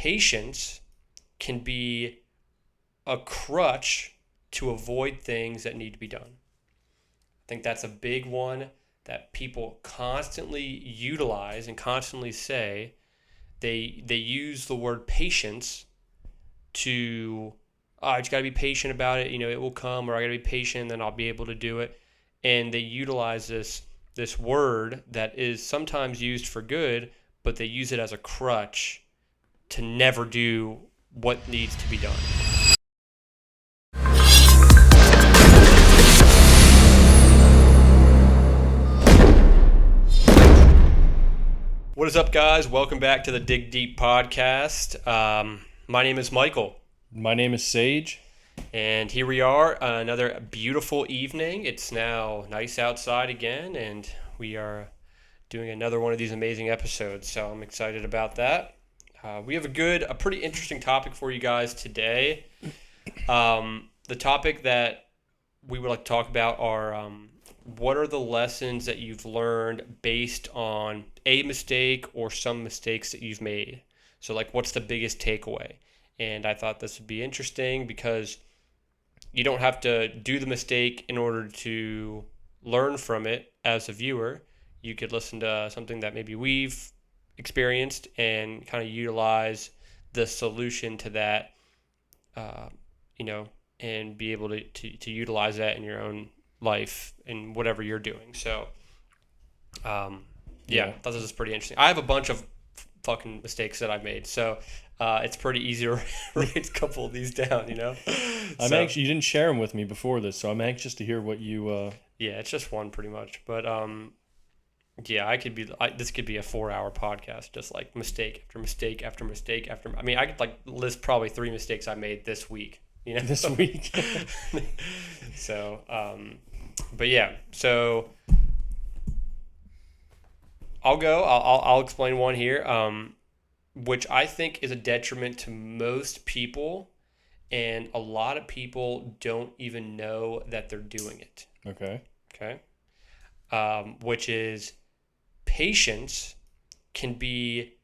patience can be a crutch to avoid things that need to be done. I think that's a big one that people constantly utilize and constantly say. They use the word patience to, I just got to be patient about it. It will come, or I got to be patient, then I'll be able to do it. And they utilize this word that is sometimes used for good, but they use it as a crutch to never do what needs to be done. What is up, guys? Welcome back to the Dig Deep podcast. My name is Michael. My name is Sage. And here we are, another beautiful evening. It's now nice outside again, and we are doing another one of these amazing episodes. So I'm excited about that. We have a pretty interesting topic for you guys today. The topic that we would like to talk about are what are the lessons that you've learned based on a mistake or some mistakes that you've made? So, what's the biggest takeaway? And I thought this would be interesting because you don't have to do the mistake in order to learn from it as a viewer. You could listen to something that maybe we've experienced and kind of utilize the solution to that, and be able to utilize that in your own life and whatever you're doing. So, I thought this was pretty interesting. I have a bunch of fucking mistakes that I've made, so it's pretty easy to write a couple of these down, I'm anxious. You didn't share them with me before this, so I'm anxious to hear what you... Yeah, it's just one pretty much, but this could be a 4-hour podcast, just like mistake after mistake after mistake after. I mean, I could list probably 3 mistakes I made this week. This week. So, but yeah, so I'll go. I'll explain one here, which I think is a detriment to most people, and a lot of people don't even know that they're doing it. Okay. Which is patience can be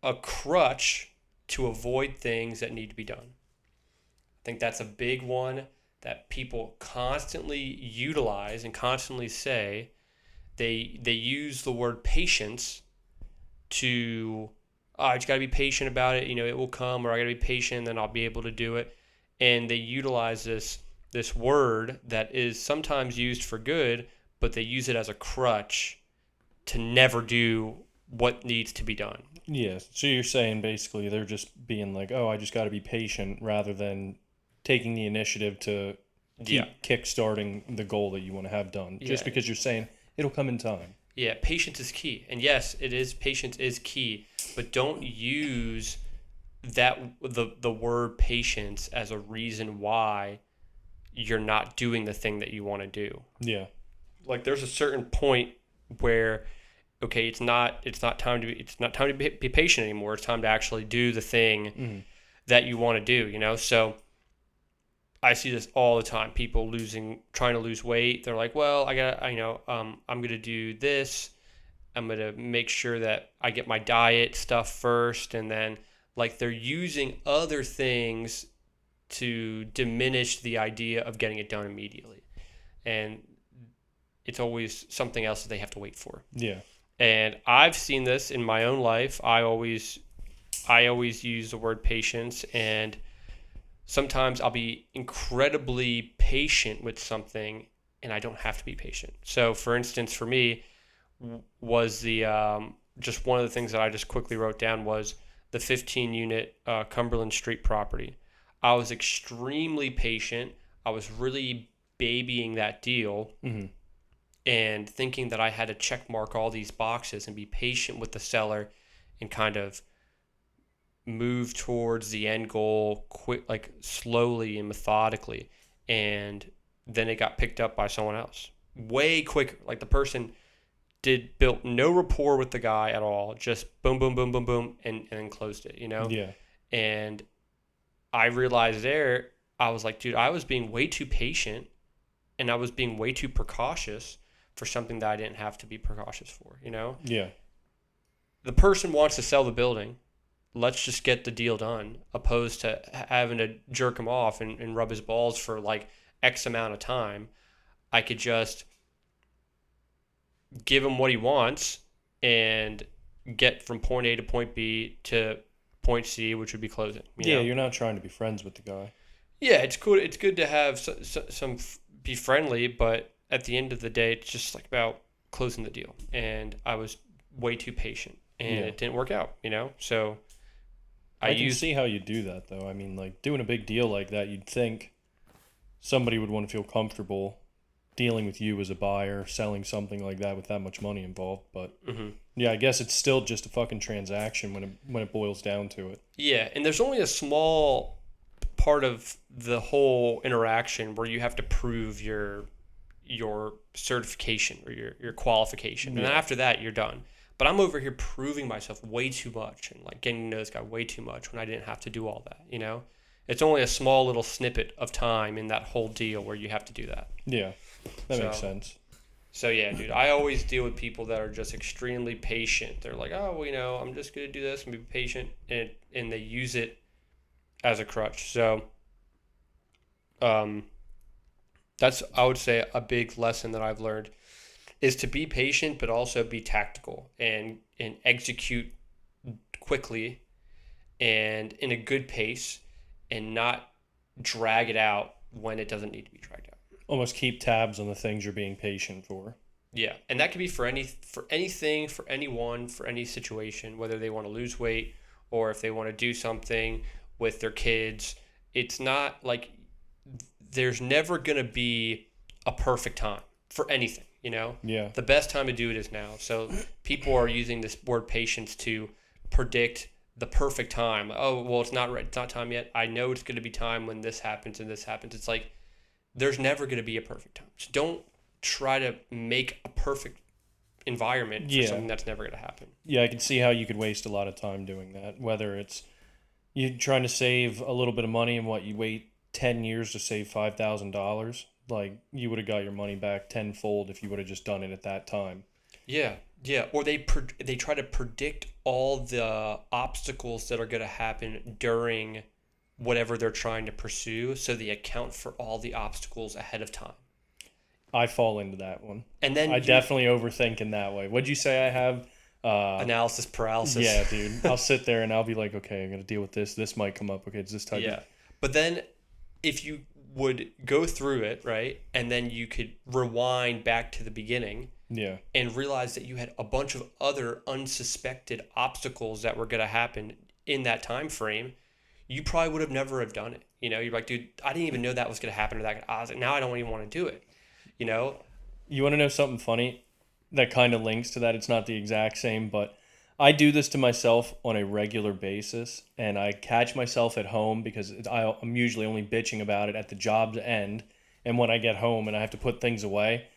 a crutch to avoid things that need to be done. I think that's a big one that people constantly utilize and constantly say. They use the word patience to, I just got to be patient about it. It will come, or I got to be patient, then I'll be able to do it. And they utilize this word that is sometimes used for good, but they use it as a crutch to never do what needs to be done. Yes. So you're saying basically they're just being like, oh, I just got to be patient, rather than taking the initiative to keep kickstarting the goal that you want to have done. Just because you're saying it'll come in time. Yeah, patience is key. And yes, it is. Patience is key, but don't use the word patience as a reason why you're not doing the thing that you want to do. Yeah. There's a certain point where, okay, it's not time to be patient anymore. It's time to actually do the thing that you want to do, So I see this all the time. People trying to lose weight. They're like, well, I'm going to do this. I'm going to make sure that I get my diet stuff first. And then they're using other things to diminish the idea of getting it done immediately. And it's always something else that they have to wait for. Yeah. And I've seen this in my own life. I always use the word patience, and sometimes I'll be incredibly patient with something, and I don't have to be patient. So, for instance, for me, was just one of the things that I just quickly wrote down was the 15-unit Cumberland Street property. I was extremely patient. I was really babying that deal and thinking that I had to check mark all these boxes and be patient with the seller and kind of move towards the end goal slowly and methodically. And then it got picked up by someone else way quicker. The person built no rapport with the guy at all, just boom, boom, boom, boom, boom, and then closed it, Yeah. And I realized there, I was like, dude, I was being way too patient, and I was being way too precautious for something that I didn't have to be precautious for, Yeah. The person wants to sell the building. let's just get the deal done, opposed to having to jerk him off and rub his balls for like X amount of time. I could just give him what he wants and get from point A to point B to point C, which would be closing. You Yeah, know? you're not trying to be friends with the guy. Yeah, it's cool. It's good to have some be friendly, but at the end of the day, it's just like about closing the deal. And I was way too patient, and Yeah. it didn't work out. So I I can used see how you do that though. I mean, like doing a big deal like that, you'd think somebody would want to feel comfortable dealing with you as a buyer, selling something like that with that much money involved. But mhm. yeah, I guess it's still just a fucking transaction when it boils down to it. Yeah, and there's only a small part of the whole interaction where you have to prove your certification or your qualification. And then Yeah. after that, you're done. But I'm over here proving myself way too much and like getting to know this guy way too much when I didn't have to do all that. It's only a small little snippet of time in that whole deal where you have to do that. Yeah. That makes So, sense. so yeah, dude, I always deal with people that are just extremely patient. They're like, oh, well, I'm just going to do this and be patient. And they use it as a crutch. So, um, that's, I would say, a big lesson that I've learned is to be patient, but also be tactical and execute quickly and in a good pace, and not drag it out when it doesn't need to be dragged out. Almost keep tabs on the things you're being patient for. Yeah, and that could be for anything, for anyone, for any situation, whether they want to lose weight or if they want to do something with their kids. It's not like there's never going to be a perfect time for anything. Yeah. The best time to do it is now. So people are using this word patience to predict the perfect time. Oh, well, it's not right. It's not time yet. I know it's going to be time when this happens and this happens. It's like there's never going to be a perfect time. So don't try to make a perfect environment for Yeah. something that's never going to happen. Yeah, I can see how you could waste a lot of time doing that. Whether it's you trying to save a little bit of money and what you wait 10 years to save $5,000, like you would have got your money back tenfold if you would have just done it at that time. Yeah, yeah. Or they try to predict all the obstacles that are going to happen during whatever they're trying to pursue, so they account for all the obstacles ahead of time. I fall into that one. And then I definitely overthink in that way. What'd you say I have? analysis paralysis. Yeah, dude. I'll sit there and I'll be like, okay, I'm gonna deal with this. This might come up. Okay, it's this type. Yeah. But then if you would go through it, right, and then you could rewind back to the beginning Yeah. and realize that you had a bunch of other unsuspected obstacles that were going to happen in that time frame, you probably would have never have done it. You're like, dude, I didn't even know that was going to happen. Or that I was like, now I don't even want to do it. You know? You want to know something funny that kind of links to that? It's not the exact same, but I do this to myself on a regular basis, and I catch myself at home because I'm usually only bitching about it at the job's end, and when I get home and I have to put things away.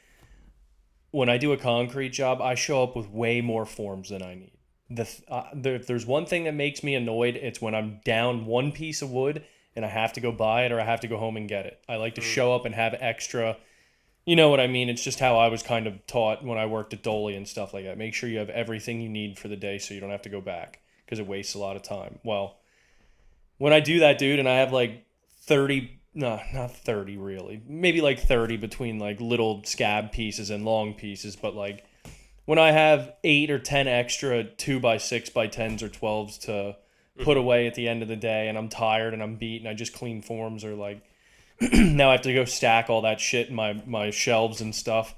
When I do a concrete job, I show up with way more forms than I need. If there's one thing that makes me annoyed, it's when I'm down one piece of wood and I have to go buy it or I have to go home and get it. I like to show up and have extra. You know what I mean? It's just how I was kind of taught when I worked at Dolly and stuff like that. Make sure you have everything you need for the day so you don't have to go back because it wastes a lot of time. Well, when I do that, dude, and I have like 30, no, not 30 really, maybe like 30 between like little scab pieces and long pieces, but like when I have 8 or 10 extra 2x6x10s or 12s to put away at the end of the day and I'm tired and I'm beat and I just clean forms or like now I have to go stack all that shit in my shelves and stuff.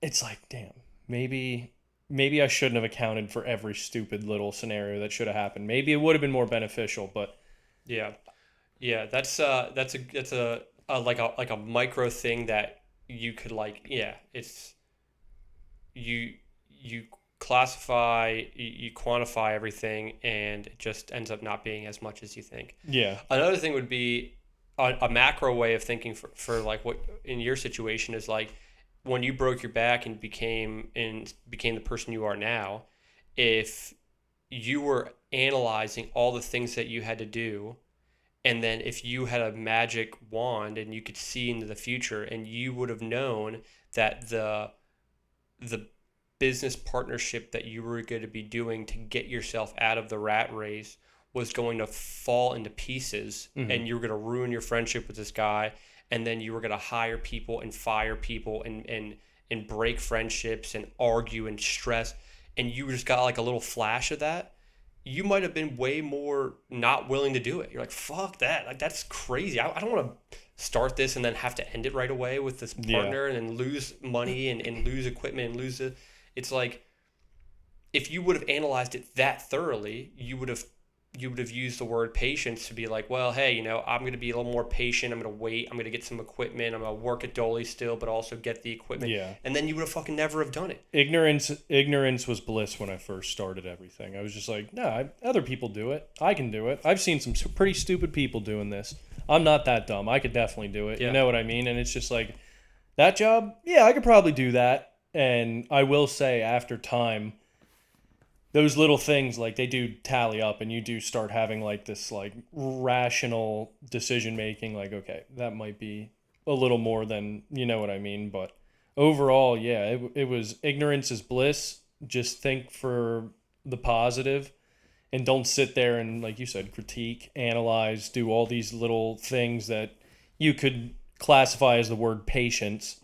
It's like, damn, maybe I shouldn't have accounted for every stupid little scenario that should have happened. Maybe it would have been more beneficial, but Yeah. Yeah, that's a like a micro thing that you could like, yeah, it's you classify, you quantify everything, and it just ends up not being as much as you think. yeah, Another thing would be a macro way of thinking for like what in your situation is like when you broke your back and became the person you are now. If you were analyzing all the things that you had to do, and then if you had a magic wand and you could see into the future, and you would have known that the business partnership that you were going to be doing to get yourself out of the rat race was going to fall into pieces, and you were going to ruin your friendship with this guy, and then you were going to hire people and fire people and break friendships and argue and stress, and you just got like a little flash of that, you might have been way more not willing to do it. You're like, fuck that. Like, that's crazy. I don't want to start this and then have to end it right away with this partner and then lose money and lose equipment and lose it. It's like, if you would have analyzed it that thoroughly, you would have used the word patience to be like, well, hey, I'm going to be a little more patient. I'm going to wait. I'm going to get some equipment. I'm going to work at Dolly still, but also get the equipment. Yeah. And then you would have fucking never have done it. Ignorance was bliss when I first started everything. I was just like, no, other people do it. I can do it. I've seen some pretty stupid people doing this. I'm not that dumb. I could definitely do it. Yeah. You know what I mean? And it's just like, that job, yeah, I could probably do that. And I will say, after time, those little things, like, they do tally up, and you do start having like this like rational decision making, like, okay, that might be a little more than, you know what I mean. But overall, yeah, it was ignorance is bliss. Just think for the positive, and don't sit there and, like you said, critique, analyze, do all these little things that you could classify as the word patience.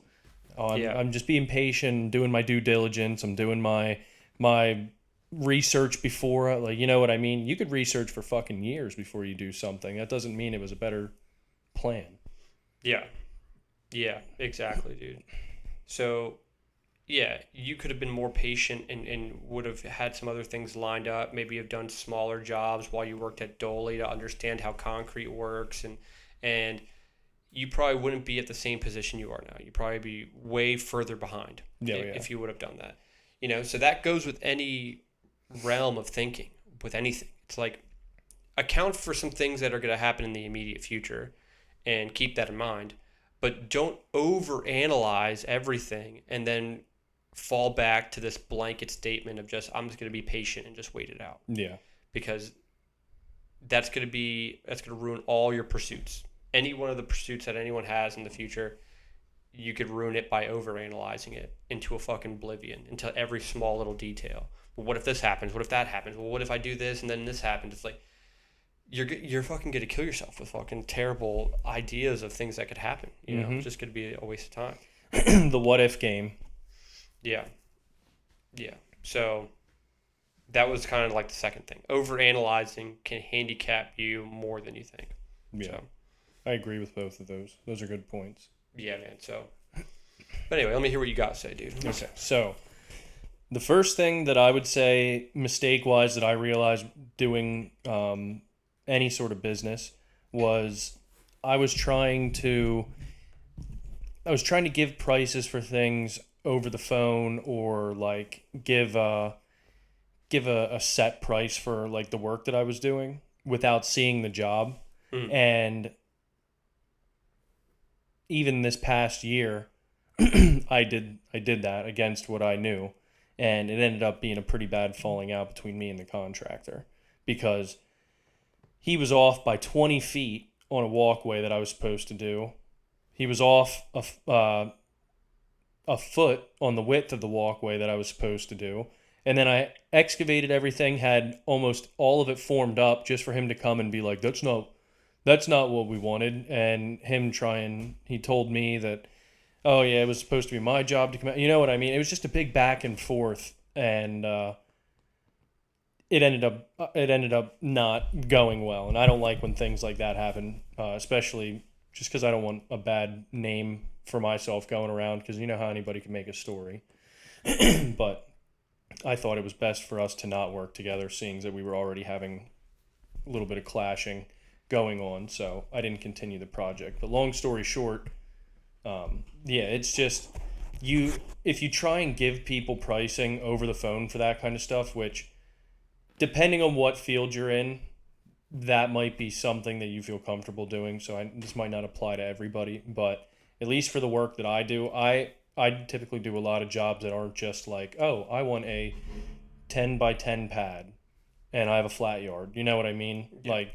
I'm just being patient, doing my due diligence. I'm doing my research before, like, you know what I mean? You could research for fucking years before you do something. That doesn't mean it was a better plan. Yeah. Yeah, exactly, dude. So, yeah, you could have been more patient and would have had some other things lined up. Maybe have done smaller jobs while you worked at Dolly to understand how concrete works, and you probably wouldn't be at the same position you are now. You'd probably be way further behind if you would have done that. So that goes with any realm of thinking, with anything. It's like, account for some things that are going to happen in the immediate future and keep that in mind, but don't overanalyze everything and then fall back to this blanket statement of just, I'm just going to be patient and just wait it out. Yeah. Because that's going to ruin all your pursuits. Any one of the pursuits that anyone has in the future, you could ruin it by overanalyzing it into a fucking oblivion, into every small little detail. Well, what if this happens? What if that happens? Well, what if I do this and then this happens? It's like, you're fucking going to kill yourself with fucking terrible ideas of things that could happen. It's just going to be a waste of time. The what if game. Yeah. Yeah. So that was kind of like the second thing. Overanalyzing can handicap you more than you think. Yeah. So, I agree with both of those. Those are good points. Yeah, man. So, but anyway, let me hear what you got to say, dude. Okay. So, the first thing that I would say, mistake-wise, that I realized doing any sort of business was I was trying to give prices for things over the phone, or like give a set price for like the work that I was doing without seeing the job. And even this past year, I did that against what I knew, and it ended up being a pretty bad falling out between me and the contractor, because he was off by 20 feet on a walkway that I was supposed to do. He was off a foot on the width of the walkway that I was supposed to do. And then I excavated everything, had almost all of it formed up, just for him to come and be like, that's not what we wanted. And he told me that, oh yeah, it was supposed to be my job to come out. You know what I mean? It was just a big back and forth, and it ended up not going well. And I don't like when things like that happen, especially just because I don't want a bad name for myself going around, because you know how anybody can make a story. But I thought it was best for us to not work together, seeing that we were already having a little bit of clashing going on. So I didn't continue the project. But long story short, it's just, if you try and give people pricing over the phone for that kind of stuff, which, depending on what field you're in, that might be something that you feel comfortable doing. So this might not apply to everybody, but at least for the work that I do, I typically do a lot of jobs that aren't just like, oh, I want a 10 by 10 pad and I have a flat yard. You know what I mean? Yeah. Like,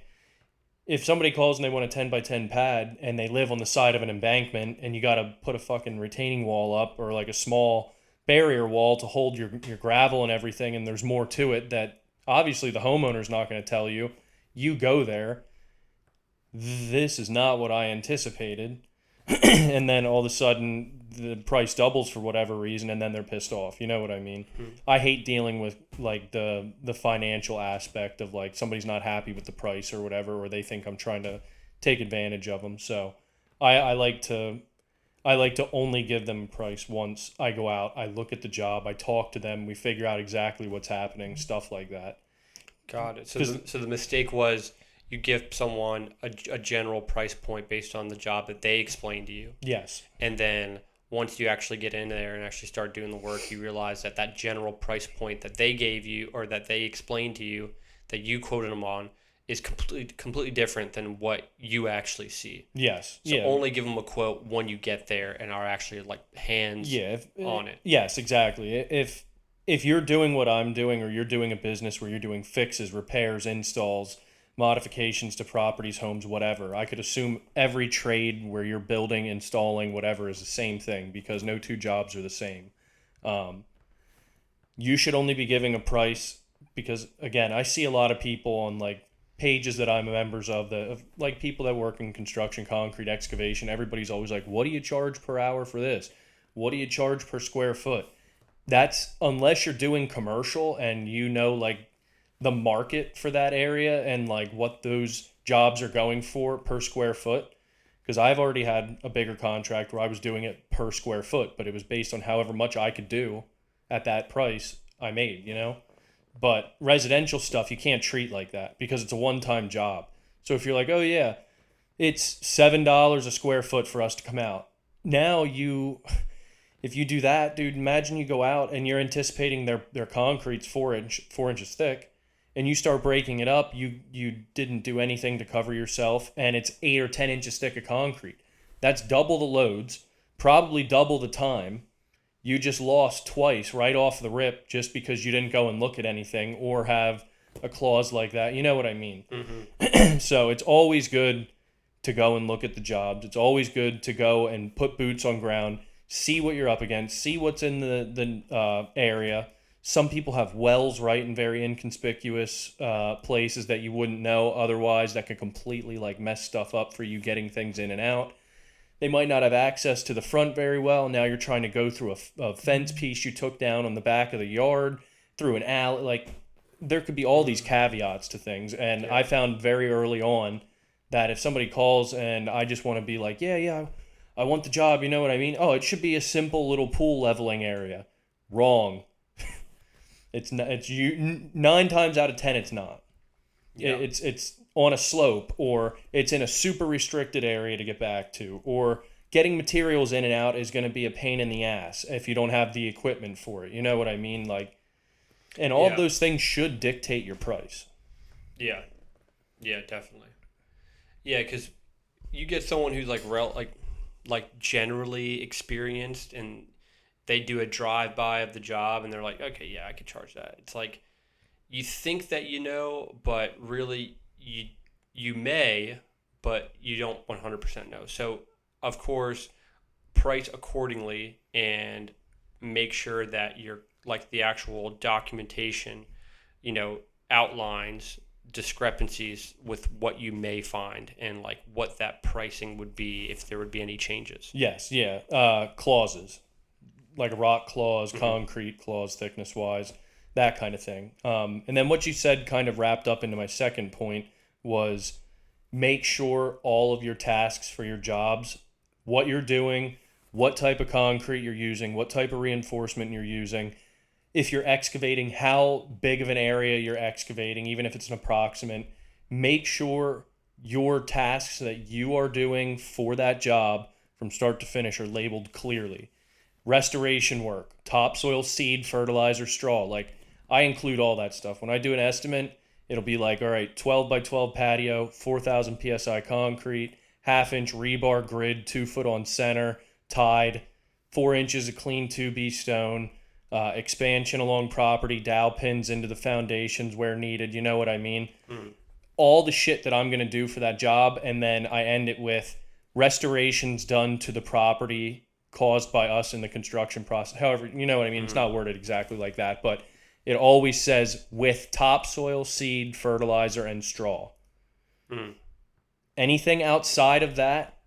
if somebody calls and they want a 10 by 10 pad and they live on the side of an embankment and you got to put a fucking retaining wall up, or like a small barrier wall to hold your gravel and everything, and there's more to it that obviously the homeowner's not going to tell you. You go there, this is not what I anticipated. And then all of a sudden the price doubles for whatever reason, and then they're pissed off. You know what I mean? I hate dealing with like the financial aspect of like somebody's not happy with the price or whatever, or they think I'm trying to take advantage of them. So I like to only give them a price once I go out. I look at the job, I talk to them, we figure out exactly what's happening, stuff like that. Got it. So the mistake was you give someone a general price point based on the job that they explained to you. Yes. And then once you actually get in there and actually start doing the work, you realize that that general price point that they gave you or that they explained to you that you quoted them on is completely different than what you actually see. Yes. So only give them a quote when you get there and are actually like hands on it. Yes, exactly. If you're doing what I'm doing, or you're doing a business where you're doing fixes, repairs, installs, modifications to properties, homes, whatever, I could assume every trade where you're building, installing, whatever is the same thing, because no two jobs are the same. You should only be giving a price because, again, I see a lot of people on like pages that I'm members of, like people that work in construction, concrete, excavation. Everybody's always like, what do you charge per hour for this? What do you charge per square foot? That's unless you're doing commercial and you know like the market for that area and like what those jobs are going for per square foot. Because I've already had a bigger contract where I was doing it per square foot, but it was based on however much I could do at that price I made, you know? But residential stuff, you can't treat like that because it's a one-time job. So if you're like, oh yeah, it's $7 a square foot for us to come out. Now if you do that, dude, imagine you go out and you're anticipating their concrete's 4 inches thick, and you start breaking it up. You didn't do anything to cover yourself, and it's 8 or 10 inches thick of concrete. That's double the loads, probably double the time. You just lost twice right off the rip just because you didn't go and look at anything or have a clause like that. You know what I mean? Mm-hmm. So it's always good to go and look at the jobs. It's always good to go and put boots on ground, see what you're up against, see what's in the area. Some people have wells right in very inconspicuous places that you wouldn't know otherwise that could completely like mess stuff up for you getting things in and out. They might not have access to the front very well. Now you're trying to go through a fence piece you took down on the back of the yard, through an alley. Like, there could be all these caveats to things. And I found very early on that if somebody calls and I just want to be like, yeah, I want the job, you know what I mean? Oh, it should be a simple little pool leveling area. Wrong. It's not, it's you 9 times out of 10 it's not. Yeah. It's on a slope, or it's in a super restricted area to get back to, or getting materials in and out is going to be a pain in the ass if you don't have the equipment for it. You know what I mean? Like, and all of those things should dictate your price. Yeah. Yeah, definitely. Yeah, because you get someone who's like generally experienced, and they do a drive-by of the job, and they're like, okay, yeah, I could charge that. It's like, you think that you know, but really you may, but you don't 100% know. So, of course, price accordingly and make sure that you're like the actual documentation, outlines discrepancies with what you may find and like what that pricing would be if there would be any changes. Yes, yeah. Clauses, like a rock clause, concrete clause, thickness wise, that kind of thing. And then what you said kind of wrapped up into my second point was make sure all of your tasks for your jobs, what you're doing, what type of concrete you're using, what type of reinforcement you're using. If you're excavating, how big of an area you're excavating, even if it's an approximate. Make sure your tasks that you are doing for that job from start to finish are labeled clearly. Restoration work, topsoil, seed, fertilizer, straw. Like, I include all that stuff. When I do an estimate, it'll be like, all right, 12 by 12 patio, 4,000 PSI concrete, 1/2 inch rebar grid, 2 foot on center, tied, 4 inches of clean 2B stone, expansion along property, dowel pins into the foundations where needed. You know what I mean? All the shit that I'm going to do for that job. And then I end it with restorations done to the property caused by us in the construction process. However, you know what I mean? It's not worded exactly like that, but it always says with topsoil, seed, fertilizer, and straw. Mm. Anything outside of that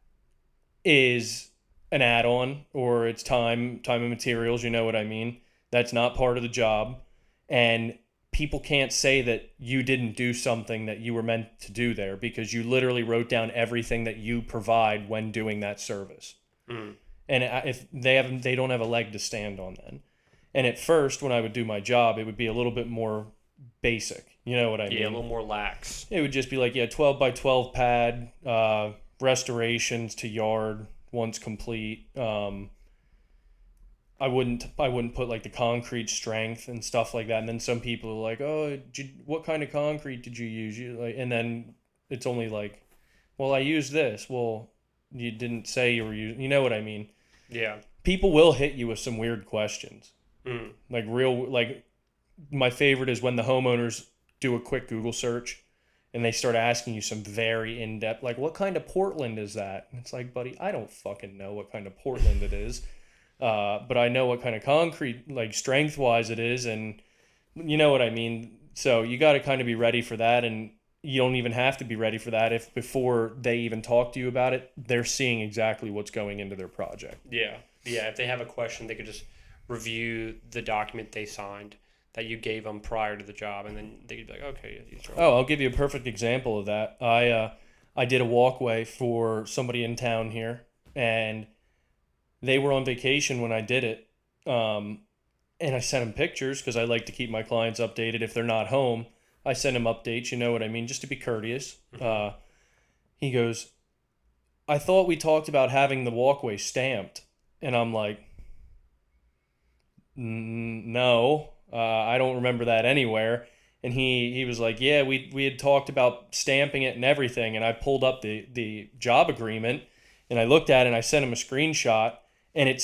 is an add-on, or it's time and materials, you know what I mean? That's not part of the job. And people can't say that you didn't do something that you were meant to do there, because you literally wrote down everything that you provide when doing that service. Mm. And if they don't have a leg to stand on then. And at first, when I would do my job, it would be a little bit more basic. You know what I mean? Yeah, a little more lax. It would just be like, 12 by 12 pad, restorations to yard once complete. I wouldn't put like the concrete strength and stuff like that. And then some people are like, oh, what kind of concrete did you use? And then it's only like, well, I used this. Well, you didn't say you were using, you know what I mean? Yeah. People will hit you with some weird questions. Mm. Like my favorite is when the homeowners do a quick Google search and they start asking you some very in-depth, like, what kind of Portland is that? And it's like, buddy, I don't fucking know what kind of Portland it is. But I know what kind of concrete, like strength-wise it is, and you know what I mean? So you got to kind of be ready for that, and you don't even have to be ready for that if before they even talk to you about it, they're seeing exactly what's going into their project. Yeah. Yeah, if they have a question, they could just review the document they signed that you gave them prior to the job, and then they could be like, okay, yeah, these are all. Oh, I'll give you a perfect example of that. I did a walkway for somebody in town here, and they were on vacation when I did it. And I sent them pictures because I like to keep my clients updated if they're not home. I send them updates, you know what I mean, just to be courteous. He goes, I thought we talked about having the walkway stamped. And I'm like, no, I don't remember that anywhere. And he was like, yeah, we had talked about stamping it and everything. And I pulled up the job agreement and I looked at it and I sent him a screenshot. And it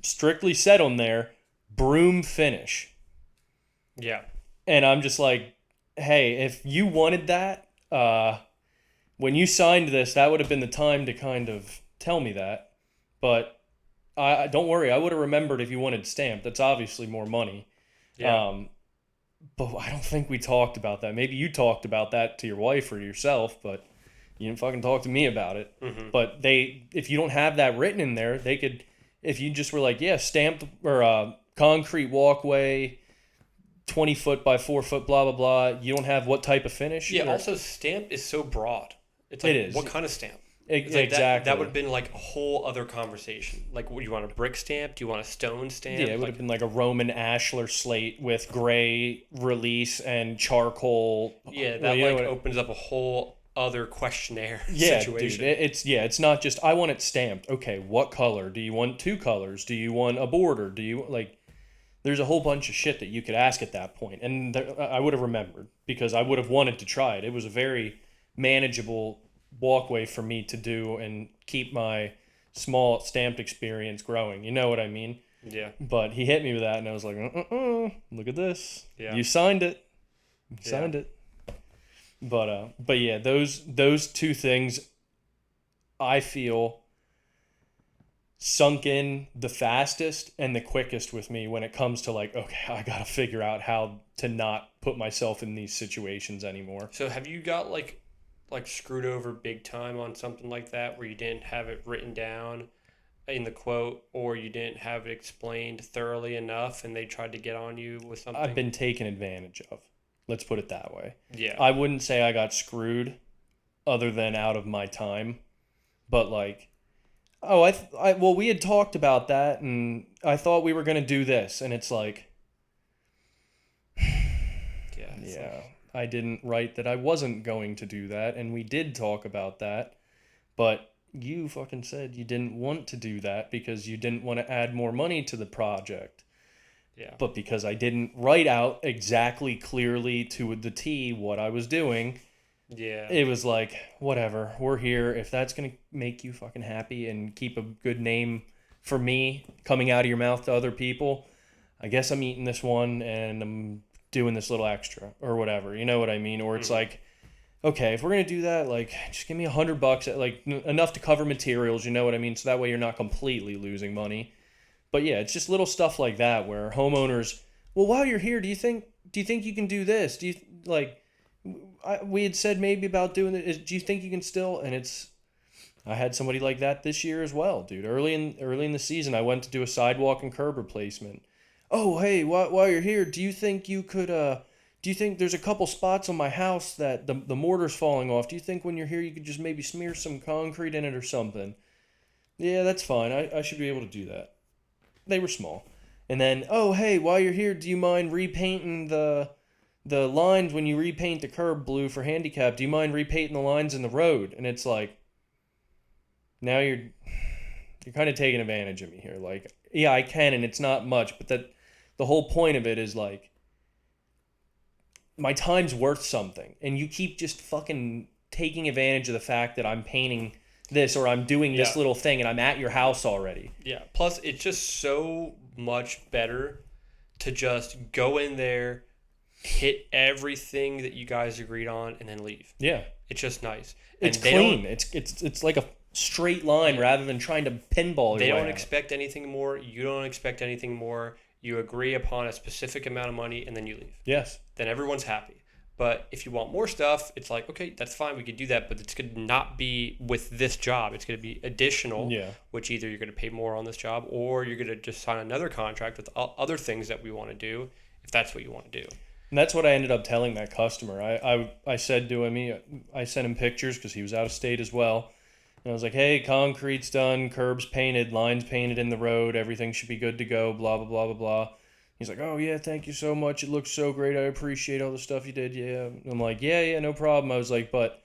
strictly said on there, broom finish. Yeah. And I'm just like, hey, if you wanted that, when you signed this, that would have been the time to kind of tell me that. But I don't worry, I would have remembered if you wanted stamped. That's obviously more money. Yeah. But I don't think we talked about that. Maybe you talked about that to your wife or yourself, but you didn't fucking talk to me about it. Mm-hmm. But if you don't have that written in there, they could, if you just were like, yeah, stamped or concrete walkway, 20 foot by 4 foot, blah, blah, blah. You don't have what type of finish? Yeah, also stamp is so broad. It's like, it is. what kind of stamp? Like exactly. That would have been like a whole other conversation. Like, what, do you want a brick stamp? Do you want a stone stamp? Yeah, it would have been like a Roman ashlar slate with gray release and charcoal. Yeah, that opens up a whole other questionnaire situation. Dude, it's not just, I want it stamped. Okay, what color? Do you want 2 colors? Do you want a border? Do you, like, there's a whole bunch of shit that you could ask at that point. And I would have remembered because I would have wanted to try it. It was a very manageable walkway for me to do and keep my small stamped experience growing. You know what I mean? Yeah. But he hit me with that and I was like, look at this. Yeah. You signed it. You signed it. But yeah, those 2 things I feel sunk in the fastest and the quickest with me when it comes to like, okay, I got to figure out how to not put myself in these situations anymore. So have you got like screwed over big time on something like that where you didn't have it written down in the quote or you didn't have it explained thoroughly enough and they tried to get on you with something? I've been taken advantage of. Let's put it that way. Yeah. I wouldn't say I got screwed other than out of my time. But like, oh, well, we had talked about that and I thought we were going to do this. And it's like, yeah, I didn't write that I wasn't going to do that. And we did talk about that. But you fucking said you didn't want to do that because you didn't want to add more money to the project. Yeah. But because I didn't write out exactly clearly to the T what I was doing, yeah, it was like, whatever, we're here. If that's going to make you fucking happy and keep a good name for me coming out of your mouth to other people, I guess I'm eating this one and I'm doing this little extra or whatever. You know what I mean? Or it's like, okay, if we're gonna do that, like, just give me $100, like enough to cover materials. You know what I mean? So that way you're not completely losing money. But yeah, it's just little stuff like that where homeowners, well, while you're here, do you think you can do this? Do you like? We had said maybe about doing it. Do you think you can still? And it's I had somebody like that this year as well, dude. Early in the season, I went to do a sidewalk and curb replacement. Oh, hey, while you're here, do you think you could? Do you think there's a couple spots on my house that the mortar's falling off? Do you think when you're here you could just maybe smear some concrete in it or something? Yeah, that's fine. I should be able to do that. They were small. And then, oh, hey, while you're here, do you mind repainting the lines when you repaint the curb blue for handicap? Do you mind repainting the lines in the road? And it's like, now you're kind of taking advantage of me here. Like, yeah, I can, and it's not much, but the whole point of it is like, my time's worth something, and you keep just fucking taking advantage of the fact that I'm painting this or I'm doing this little thing and I'm at your house already. Yeah. Plus, it's just so much better to just go in there, hit everything that you guys agreed on, and then leave. Yeah. It's just nice. It's clean. It's like a straight line rather than trying to pinball your way They don't out. expect anything more. You don't expect anything more. You agree upon a specific amount of money, and then you leave. Yes. Then everyone's happy. But if you want more stuff, it's like, okay, that's fine. We could do that, but it's going to not be with this job. It's going to be additional, which either you're going to pay more on this job or you're going to just sign another contract with other things that we want to do if that's what you want to do. And that's what I ended up telling that customer. I said to him, I sent him pictures because he was out of state as well. And I was like, hey, concrete's done, curbs painted, lines painted in the road, everything should be good to go, blah, blah, blah, blah, blah. He's like, oh, yeah, thank you so much. It looks so great. I appreciate all the stuff you did. Yeah. I'm like, yeah, no problem. I was like, but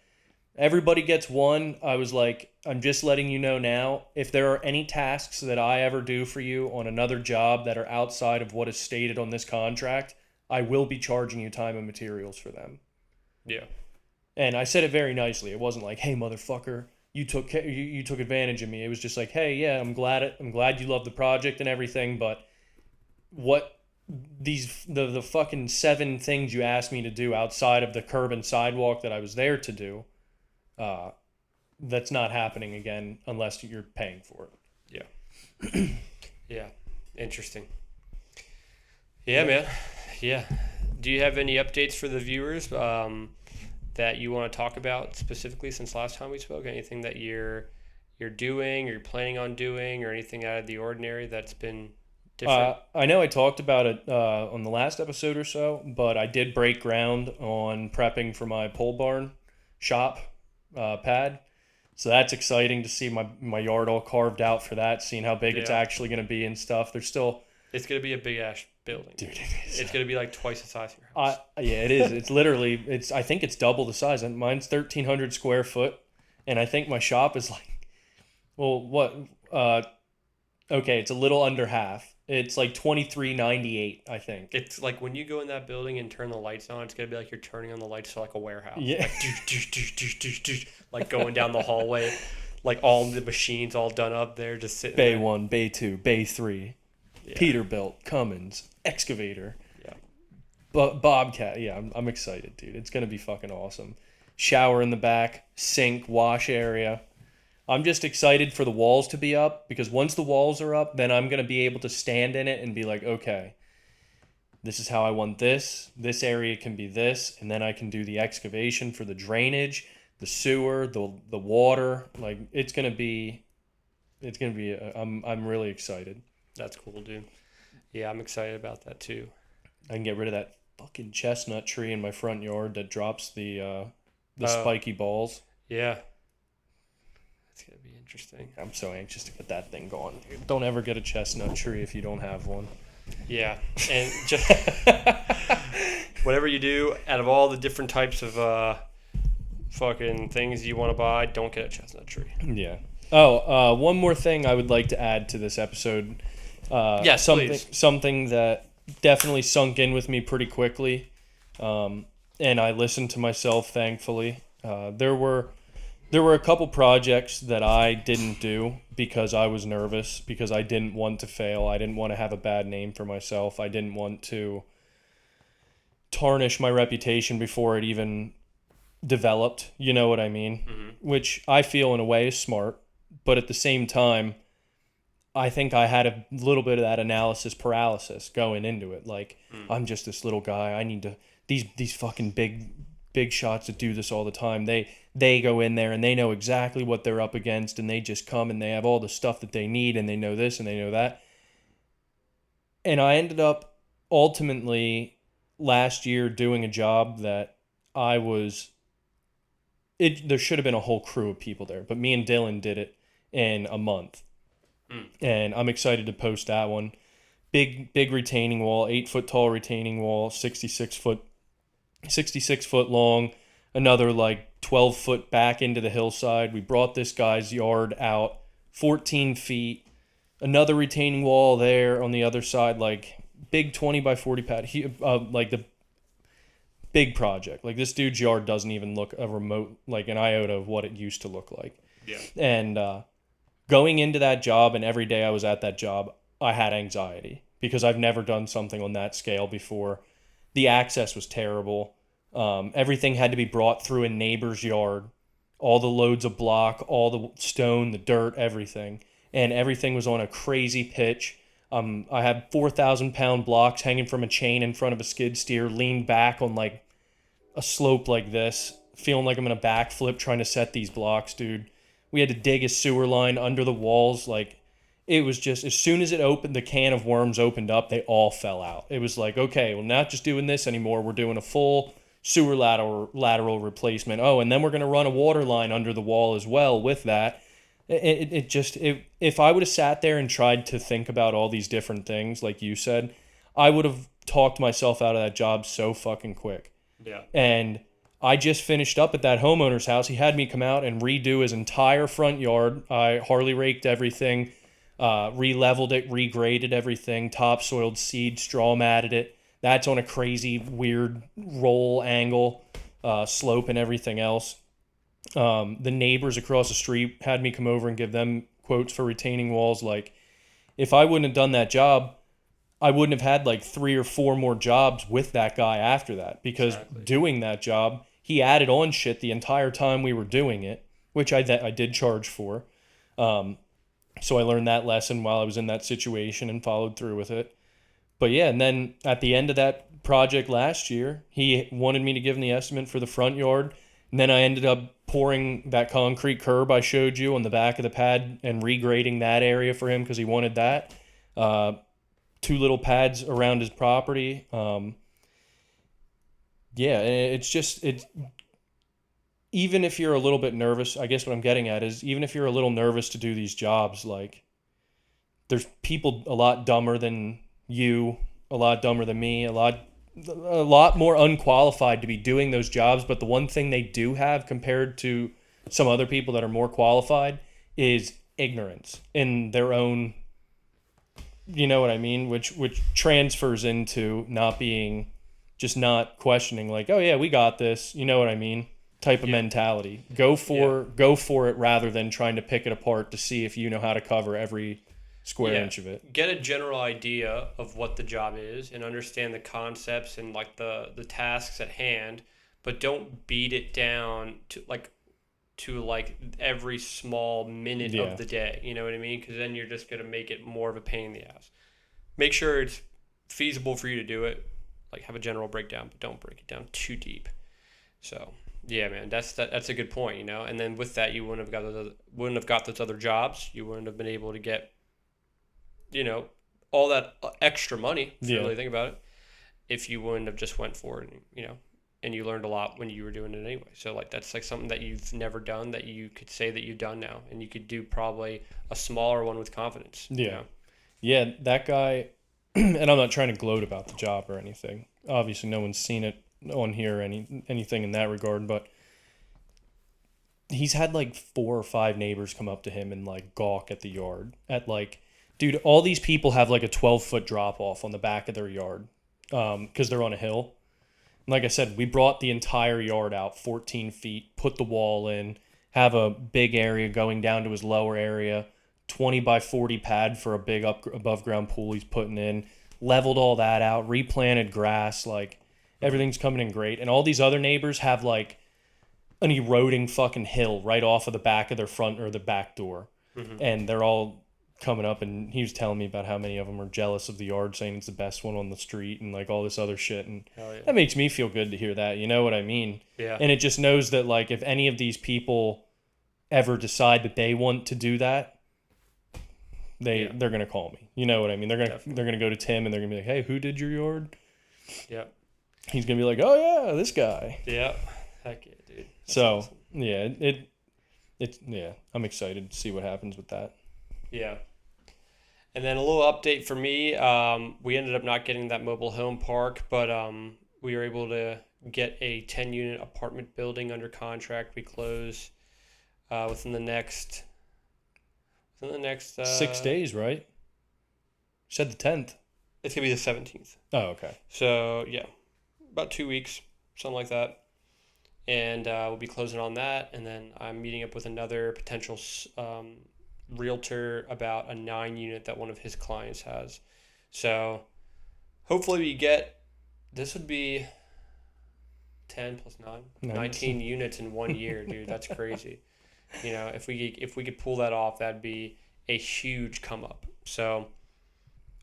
everybody gets one. I was like, I'm just letting you know now, if there are any tasks that I ever do for you on another job that are outside of what is stated on this contract, I will be charging you time and materials for them. Yeah. And I said it very nicely. It wasn't like, hey, motherfucker, you took advantage of me. It was just like, hey, yeah, I'm glad you love the project and everything, but what the fucking 7 things you asked me to do outside of the curb and sidewalk that I was there to do, that's not happening again unless you're paying for it. Yeah. Yeah. Interesting. Yeah, man. Yeah. Do you have any updates for the viewers that you want to talk about specifically since last time we spoke? Anything that you're doing or you're planning on doing or anything out of the ordinary that's been different? I know I talked about it on the last episode or so, but I did break ground on prepping for my pole barn shop pad. So that's exciting to see my yard all carved out for that, seeing how big it's actually going to be and stuff. It's going to be a big ass building. Dude, it is. It's going to be like twice the size of your house. Yeah, it is. It's literally, I think it's double the size. And mine's 1,300 square foot, and I think my shop is like, well, what? Okay, it's a little under half. It's like $23.98, I think. It's like when you go in that building and turn the lights on, it's gonna be like you're turning on the lights to like a warehouse. Yeah. Like going down the hallway, like all the machines all done up there, just sitting Bay there. 1, Bay 2, Bay 3, Peterbilt, Cummins, excavator, Bobcat. Yeah, I'm excited, dude. It's gonna be fucking awesome. Shower in the back, sink, wash area. I'm just excited for the walls to be up because once the walls are up, then I'm going to be able to stand in it and be like, okay, this is how I want this. This area can be this. And then I can do the excavation for the drainage, the sewer, the water. Like it's going to be, I'm really excited. That's cool, dude. Yeah, I'm excited about that too. I can get rid of that fucking chestnut tree in my front yard that drops the spiky balls. Yeah. It's going to be interesting. I'm so anxious to get that thing going. Dude. Don't ever get a chestnut tree if you don't have one. Yeah. And just whatever you do, out of all the different types of fucking things you want to buy, don't get a chestnut tree. Yeah. Oh, one more thing I would like to add to this episode. Yes, please. Something that definitely sunk in with me pretty quickly. And I listened to myself, thankfully. There were a couple projects that I didn't do because I was nervous, because I didn't want to fail. I didn't want to have a bad name for myself. I didn't want to tarnish my reputation before it even developed, you know what I mean? Mm-hmm. Which I feel in a way is smart, but at the same time, I think I had a little bit of that analysis paralysis going into it. Like, Mm. I'm just this little guy. I need to these fucking big shots that do this all the time. They go in there and they know exactly what they're up against, and they just come and they have all the stuff that they need, and they know this and they know that. And I ended up ultimately last year doing a job that I was it there should have been a whole crew of people there, but me and Dylan did it in a month. Mm. And I'm excited to post that one. Big retaining wall, 8 foot tall retaining wall, 66 foot long, another like 12 foot back into the hillside. We brought this guy's yard out 14 feet, another retaining wall there on the other side, like big 20 by 40 pad, like the big project. Like this dude's yard doesn't even look a remote, like an iota of what it used to look like. Yeah. And going into that job, and every day I was at that job, I had anxiety because I've never done something on that scale before. The access was terrible. Everything had to be brought through a neighbor's yard. All the loads of block, all the stone, the dirt, everything. And everything was on a crazy pitch. I had 4,000-pound blocks hanging from a chain in front of a skid steer, leaned back on like a slope like this, feeling like I'm going to backflip trying to set these blocks, dude. We had to dig a sewer line under the walls. Like, it was just, as soon as it opened, the can of worms opened up, they all fell out. It was like, okay, we're not just doing this anymore. We're doing a full sewer lateral replacement. Oh, and then we're going to run a water line under the wall as well with that. If I would have sat there and tried to think about all these different things, like you said, I would have talked myself out of that job so fucking quick. Yeah. And I just finished up at that homeowner's house. He had me come out and redo his entire front yard. I Harley raked everything, re-leveled it, regraded everything, topsoiled, seed, straw matted it. That's on a crazy, weird roll angle, slope and everything else. The neighbors across the street had me come over and give them quotes for retaining walls. Like, if I wouldn't have done that job, I wouldn't have had like 3 or 4 more jobs with that guy after that, because Exactly. doing that job, he added on shit the entire time we were doing it, which I did charge for. So I learned that lesson while I was in that situation and followed through with it. But yeah, and then at the end of that project last year, he wanted me to give him the estimate for the front yard. And then I ended up pouring that concrete curb I showed you on the back of the pad and regrading that area for him because he wanted that. 2 little pads around his property. Yeah, it's just, even if you're a little bit nervous, I guess what I'm getting at is, even if you're a little nervous to do these jobs, like, there's people a lot dumber than you, a lot dumber than me, a lot more unqualified to be doing those jobs. But the one thing they do have compared to some other people that are more qualified is ignorance in their own, you know what I mean, which transfers into not questioning, like, oh yeah, we got this, you know what I mean, type of mentality. Go for it rather than trying to pick it apart to see if you know how to cover every square inch of it. Get a general idea of what the job is and understand the concepts and like the tasks at hand, but don't beat it down to every small minute of the day. You know what I mean? Because then you're just gonna make it more of a pain in the ass. Make sure it's feasible for you to do it. Like, have a general breakdown, but don't break it down too deep. So yeah, man, that's a good point. You know, and then with that, you wouldn't have got those other jobs. You wouldn't have been able to get, you know, all that extra money, if you really think about it, if you wouldn't have just went for it, and, you know, and you learned a lot when you were doing it anyway. So, like, that's, like, something that you've never done that you could say that you've done now, and you could do probably a smaller one with confidence. Yeah. You know? Yeah, that guy, and I'm not trying to gloat about the job or anything. Obviously, no one's seen it on here or anything in that regard, but he's had, like, 4 or 5 neighbors come up to him and, like, gawk at the yard at, like, dude, all these people have like a 12-foot drop off on the back of their yard because they're on a hill. And like I said, we brought the entire yard out 14 feet, put the wall in, have a big area going down to his lower area, 20 by 40 pad for a big above ground pool he's putting in, leveled all that out, replanted grass, like, everything's coming in great. And all these other neighbors have like an eroding fucking hill right off of the back of their front or the back door. And they're all coming up, and he was telling me about how many of them are jealous of the yard, saying it's the best one on the street and like all this other shit. And that makes me feel good to hear that. You know what I mean? Yeah. And it just knows that like if any of these people ever decide that they want to do that, they're gonna call me. You know what I mean? They're gonna go to Tim and they're gonna be like, "Hey, who did your yard?" Yeah. He's gonna be like, "Oh yeah, this guy." Yeah. Heck yeah, dude. That's so awesome. yeah, it's I'm excited to see what happens with that. Yeah. And then a little update for me. We ended up not getting that mobile home park, but we were able to get a 10-unit apartment building under contract. We close within the next 6 days, right? You said the 10th. It's gonna be the 17th. Oh, okay. So yeah, about 2 weeks, something like that. And we'll be closing on that. And then I'm meeting up with another potential realtor about a 9-unit that one of his clients has. So hopefully we get, this would be 10 plus 9, 19 units in 1 year, dude. That's crazy. You know, if we could pull that off, that'd be a huge come up. So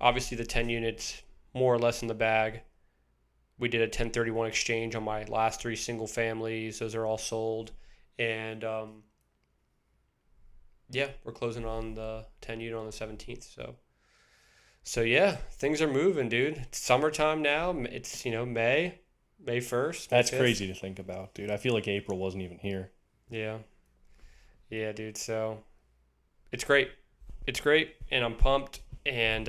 obviously the 10 units more or less in the bag. We did a 1031 exchange on my last 3 single families. Those are all sold. And yeah, we're closing on the 10 unit on the 17th. So yeah, things are moving, dude. It's summertime now. It's, May 1st. That's crazy to think about, dude. I feel like April wasn't even here. Yeah. Yeah, dude. So it's great. It's great. And I'm pumped. And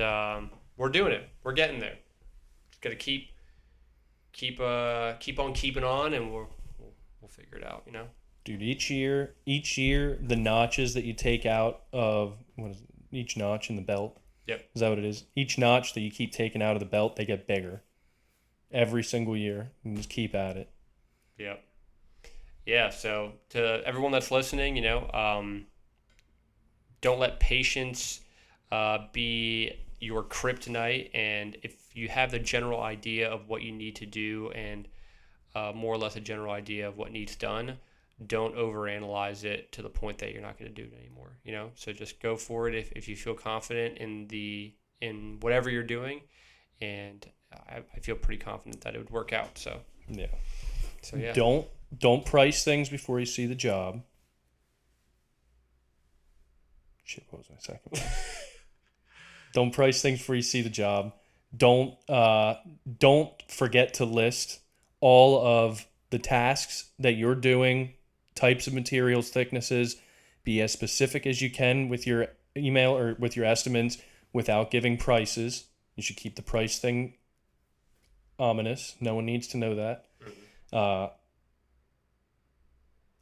we're doing it. We're getting there. Just got to keep on keeping on, and we'll figure it out, Dude, each year, the notches that you take out of each notch in the belt. Yep. Is that what it is? Each notch that you keep taking out of the belt, they get bigger. Every single year. You just keep at it. Yep. Yeah, so to everyone that's listening, don't let patience be your kryptonite. And if you have the general idea of what you need to do and more or less a general idea of what needs done, don't overanalyze it to the point that you're not going to do it anymore. So just go for it if you feel confident in whatever you're doing, and I feel pretty confident that it would work out. So yeah. Yeah. Don't price things before you see the job. Shit, what was my second one? Don't price things before you see the job. Don't forget to list all of the tasks that you're doing, types of materials, thicknesses. Be as specific as you can with your email or with your estimates without giving prices. You should keep the price thing ominous. No one needs to know that.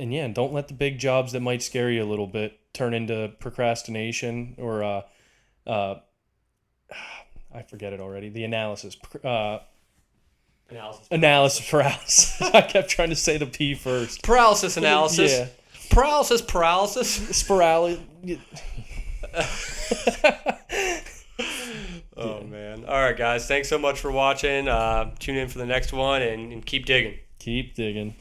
And yeah, don't let the big jobs that might scare you a little bit turn into procrastination or I forget it already. The analysis. Analysis paralysis. I kept trying to say the P first. Paralysis analysis. Yeah. Paralysis. Spiralis. Oh, man. All right, guys. Thanks so much for watching. Tune in for the next one and keep digging. Keep digging.